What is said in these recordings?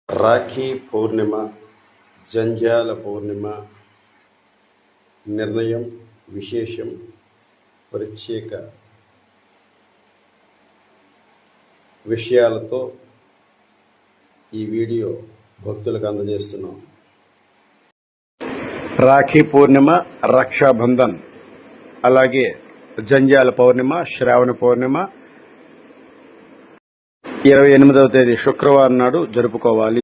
రాఖీ పౌర్ణిమ, జంధ్యాల పౌర్ణిమ నిర్ణయం, విశేషం, ప్రత్యేక విషయాలతో ఈ వీడియో భక్తులకు అందజేస్తున్నాం. రాఖీ పౌర్ణిమ, రక్షాబంధన్, అలాగే జంధ్యాల పౌర్ణిమ, శ్రావణ పౌర్ణిమ 28వ తేదీ శుక్రవారం నాడు జరుపుకోవాలి.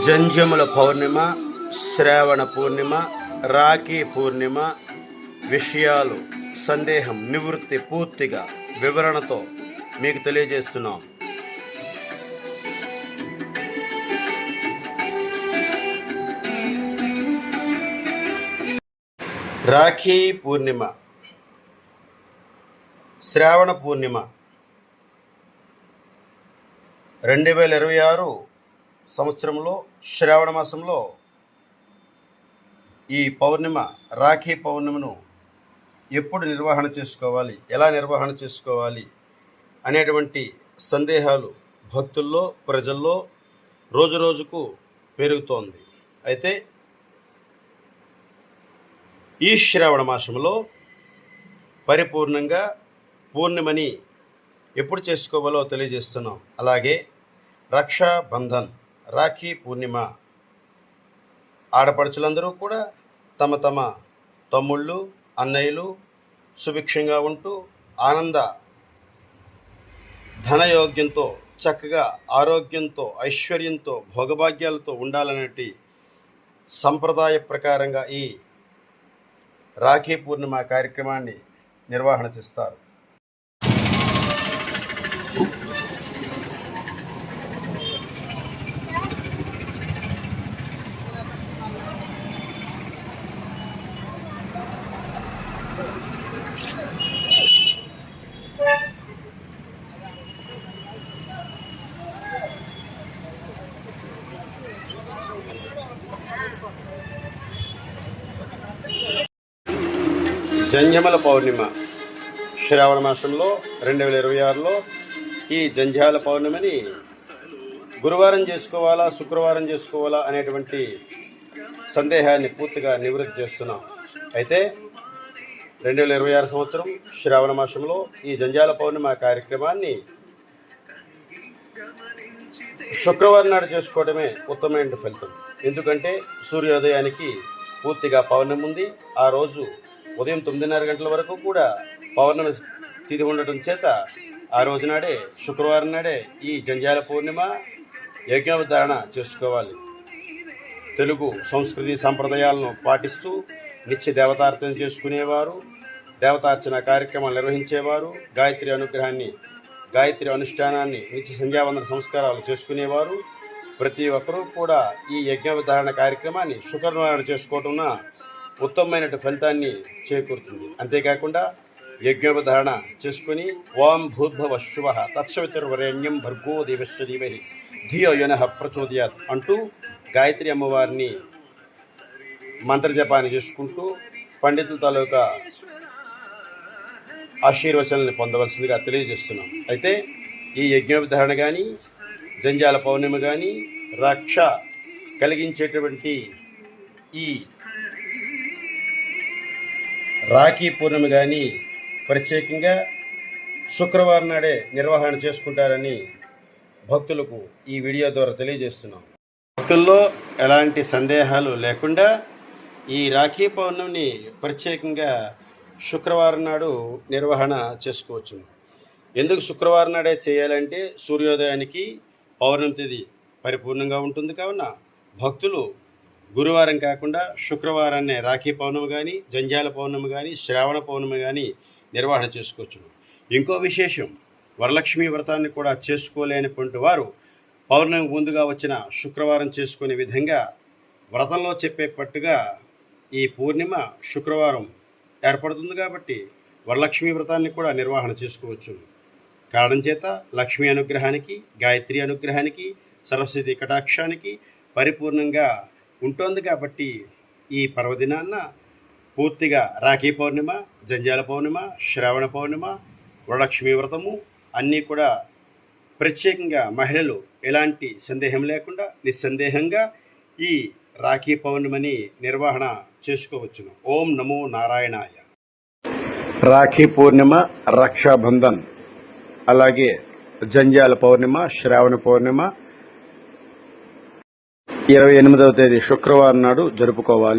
జంధ్యముల పౌర్ణిమ, శ్రావణ పూర్ణిమ, రాఖీ పూర్ణిమ విషయాలు, సందేహం నివృత్తి పూర్తిగా వివరణతో మీకు తెలియజేస్తున్నాం. రాఖీ పూర్ణిమ, శ్రావణ పూర్ణిమ 2026 సంవత్సరంలో శ్రావణ మాసంలో ఈ పౌర్ణిమ, రాఖీ పౌర్ణిమను ఎప్పుడు నిర్వహణ చేసుకోవాలి, ఎలా నిర్వహణ చేసుకోవాలి అనేటువంటి సందేహాలు భక్తుల్లో, ప్రజల్లో రోజురోజుకు పెరుగుతోంది. అయితే ఈ శ్రావణ మాసంలో పరిపూర్ణంగా పూర్ణిమని ఎప్పుడు చేసుకోవాలో తెలియజేస్తున్నాం. అలాగే రక్షాబంధన్, రాఖీ పూర్ణిమ ఆడపడుచులందరూ కూడా తమ తమ తమ్ముళ్ళు, అన్నయ్యలు సుభిక్షంగా ఉంటూ ఆనంద ధనయోగ్యంతో, చక్కగా ఆరోగ్యంతో, ఐశ్వర్యంతో, భోగభాగ్యాలతో ఉండాలనేటి సంప్రదాయ ప్రకారంగా ఈ రాఖీ పూర్ణిమ కార్యక్రమాన్ని నిర్వహణ చేస్తారు. జంధ్యముల పౌర్ణిమ శ్రావణ మాసంలో 2026లో ఈ జంధ్యాల పౌర్ణిమని గురువారం చేసుకోవాలా, శుక్రవారం చేసుకోవాలా అనేటువంటి సందేహాన్ని పూర్తిగా నివృత్తి చేస్తున్నాం. అయితే 2026 సంవత్సరం శ్రావణ మాసంలో ఈ జంధ్యాల పౌర్ణిమ కార్యక్రమాన్ని శుక్రవారం నాడు చేసుకోవడమే ఉత్తమమైన ఫలితం. ఎందుకంటే సూర్యోదయానికి పూర్తిగా పౌర్ణమి ఉంది. ఆ రోజు ఉదయం 9:30 గంటల వరకు కూడా పౌర్ణమి తిథి ఉండటం చేత ఆ రోజు నాడే, శుక్రవారం నాడే ఈ జంధ్యాల పూర్ణిమ యజ్ఞోపధారణ చేసుకోవాలి. తెలుగు సంస్కృతి సంప్రదాయాలను పాటిస్తూ నిత్య దేవతార్చన చేసుకునేవారు, దేవతార్చన కార్యక్రమాలు నిర్వహించేవారు, గాయత్రి అనుష్ఠానాన్ని, నిత్య సంధ్యావందన సంస్కారాలు చేసుకునేవారు ప్రతి ఒక్కరూ కూడా ఈ యజ్ఞోపధారణ కార్యక్రమాన్ని శుక్రవారం చేసుకోవటం ఉత్తమమైన ఫలితాన్ని చేకూరుతుంది. అంతేకాకుండా యజ్ఞోపధారణ చేసుకుని ఓం భూర్భువ శువః తత్సవితుర్వరేణ్యం భర్గో దేవస్య ధీమహి ధియో యోనః ప్రచోదయాత్ అంటూ గాయత్రి అమ్మవారిని మంత్రజపాన్ని చేసుకుంటూ పండితుల తాలూకా ఆశీర్వచనాన్ని పొందవలసిందిగా తెలియజేస్తున్నాం. అయితే ఈ యజ్ఞోపధారణ కానీ, జంధ్యాల పౌర్ణిమ కానీ, రక్ష కలిగించేటువంటి ఈ రాఖీ పూర్ణిమ కానీ ప్రత్యేకంగా శుక్రవారం నాడే నిర్వహణ చేసుకుంటారని భక్తులకు ఈ వీడియో ద్వారా తెలియజేస్తున్నాం. భక్తుల్లో ఎలాంటి సందేహాలు లేకుండా ఈ రాఖీ పౌర్ణమిని ప్రత్యేకంగా శుక్రవారం నాడు నిర్వహణ చేసుకోవచ్చు. ఎందుకు శుక్రవారం నాడే చేయాలంటే సూర్యోదయానికి పౌర్ణమి తేదీ పరిపూర్ణంగా ఉంటుంది. కావున భక్తులు గురువారం కాకుండా శుక్రవారాన్నే రాఖీ పౌర్ణమి కానీ, జంధ్యాల పౌర్ణమి కానీ, శ్రావణ పౌర్ణమి కానీ నిర్వహణ చేసుకోవచ్చు. ఇంకో విశేషం, వరలక్ష్మి వ్రతాన్ని కూడా చేసుకోలేనటువంటి వారు పౌర్ణమి ముందుగా వచ్చిన శుక్రవారం చేసుకునే విధంగా వ్రతంలో చెప్పేటట్టుగా ఈ పూర్ణిమ శుక్రవారం ఏర్పడుతుంది. కాబట్టి వరలక్ష్మి వ్రతాన్ని కూడా నిర్వహణ చేసుకోవచ్చు. కారణం చేత లక్ష్మీ అనుగ్రహానికి, గాయత్రి అనుగ్రహానికి, సరస్వతి కటాక్షానికి పరిపూర్ణంగా ఉంటుంది. కాబట్టి ఈ పర్వదినాన్న పూర్తిగా రాఖీ పౌర్ణిమ, జంధ్యాల పౌర్ణిమ, శ్రావణ పౌర్ణిమ, వరలక్ష్మీ వ్రతము అన్నీ కూడా ప్రత్యేకంగా మహిళలు ఎలాంటి సందేహం లేకుండా నిస్సందేహంగా ఈ రాఖీ పౌర్ణమిని నిర్వహణ చేసుకోవచ్చును. ఓం నమో నారాయణాయ. రాఖీ పూర్ణిమ, రక్షాబంధన్, అలాగే జంజాల పౌర్ణిమ, శ్రావణ పౌర్ణిమ 28వ తేదీ శుక్రవారం నాడు జరుపుకోవాలి.